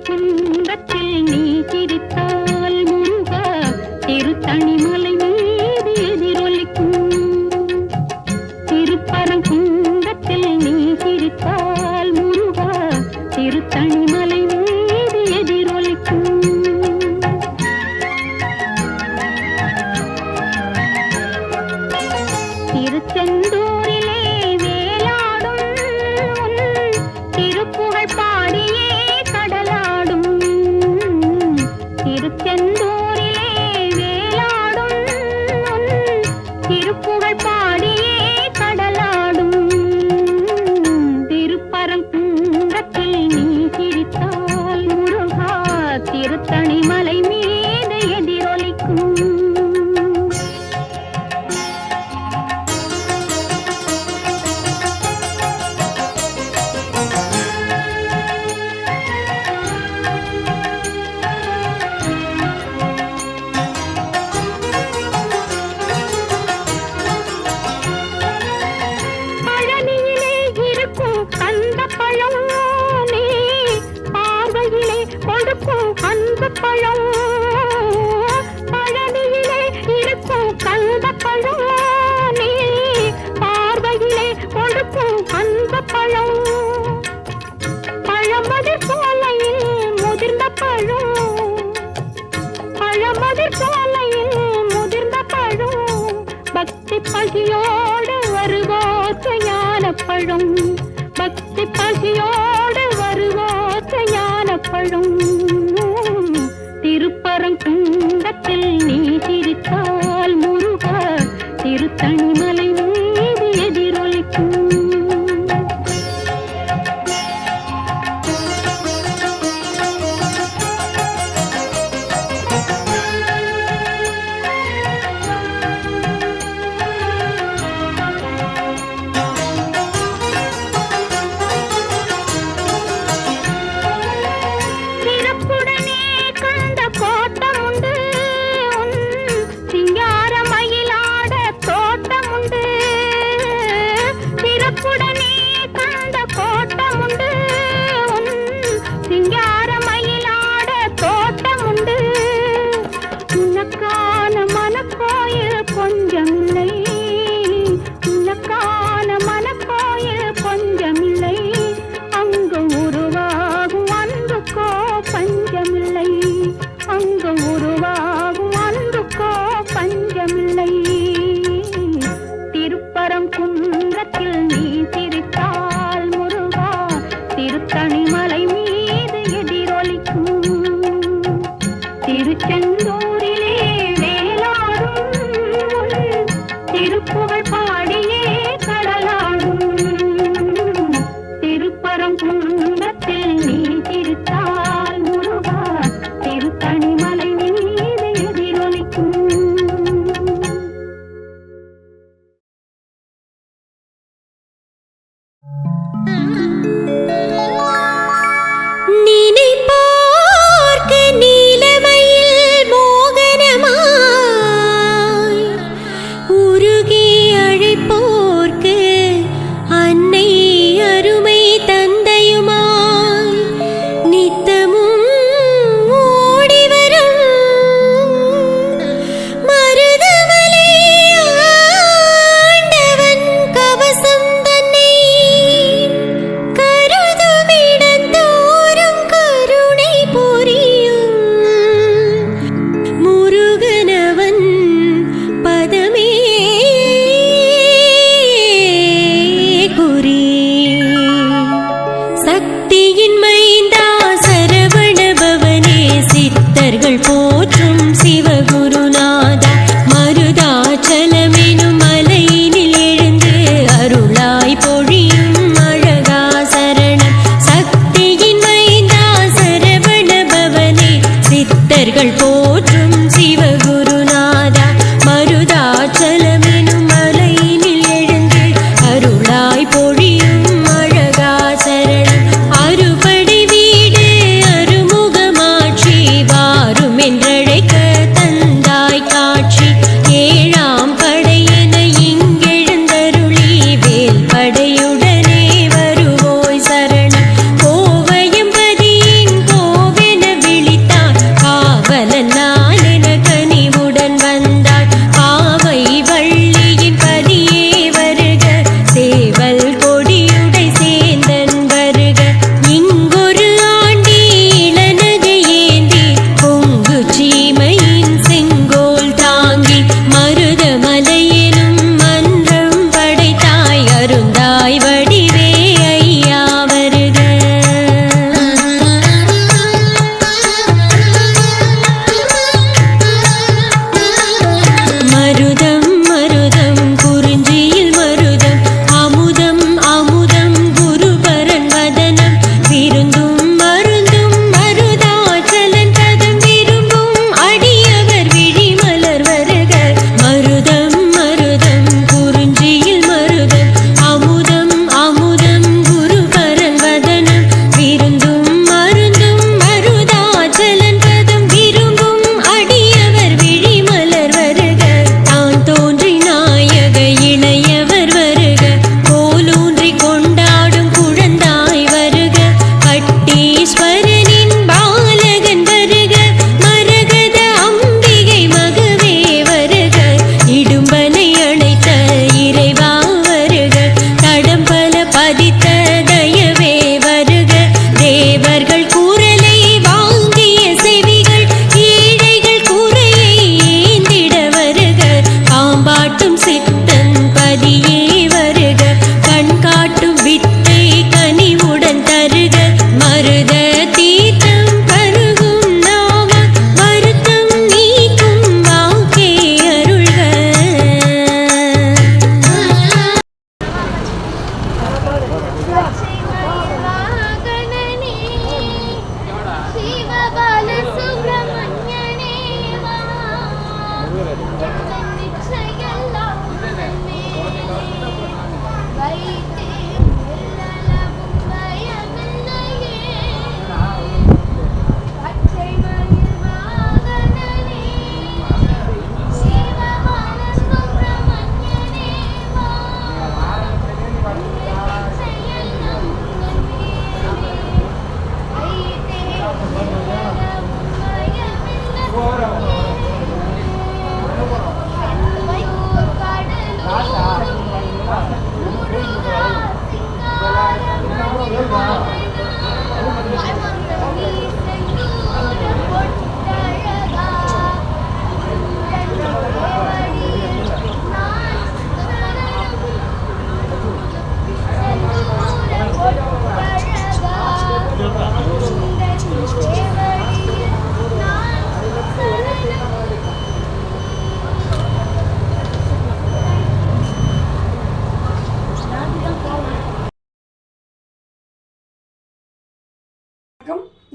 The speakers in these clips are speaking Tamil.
திருப்பரங்குன்றத்தில் நீ சிரித்தால் முருகா திருத்தணிமலை மீது எதிரொலிக்கும். திருப்பரங்குன்றத்தில் நீ சிரித்தால் முருகா திருத்தணிமலை மீது எதிரொலிக்கும். திருச்செந்தூரிலே வேலாடும் திருப்புகழ் பாடியே கடலாடும். திருச்செந்தூரிலே வேலாடும் திருப்புகழ் பாடியே கடலாடும். திருப்பரங்குன்றத்தில் நீ சிரித்தால் முருகா திருத்தணிமலை மீது எதிரொலிக்கும். பழனியிலே இருக்கும் கந்தப்பழம் நீ பார்வையிலே கொடுக்கும் அன்பப்பழம். பழமதிர் சோலையில் முதிர்ந்த பழம். பழமதிர் சோலையில் முதிர்ந்த பழம். பக்தி பசியோடு வருவோர்க்கு ஞான பழம். பக்தி பசியோடு வருவோர்க்கு ஞான பழம். திருப்பரங்குன்றத்தில் நீ சிரித்தால் முருகா திருத்தணிமலை மீது எதிரொலிக்கும். திருப்பரங்குன்றத்தில் நீ சிரித்தால் முருகா திருத்தணிமலை மீது எதிரொலிக்கும். திருச்செந்தூரிலே வேலாடும் திருப்புகழ் பாடியே கடலாடும். திருப்பரங்குன்றத்தில் நீ சிரித்தால் முருகா திருத்தணிமலை மீது எதிரொலிக்கும். அறுபடை வீடு அறுமுகமாட்சி வாரும் என்று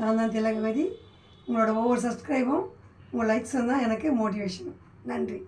நான் தான் திலகவதி. உங்களோட ஒவ்வொரு சப்ஸ்கிரைபும் உங்கள் லைக்ஸும் தான் எனக்கு மோட்டிவேஷன். நன்றி.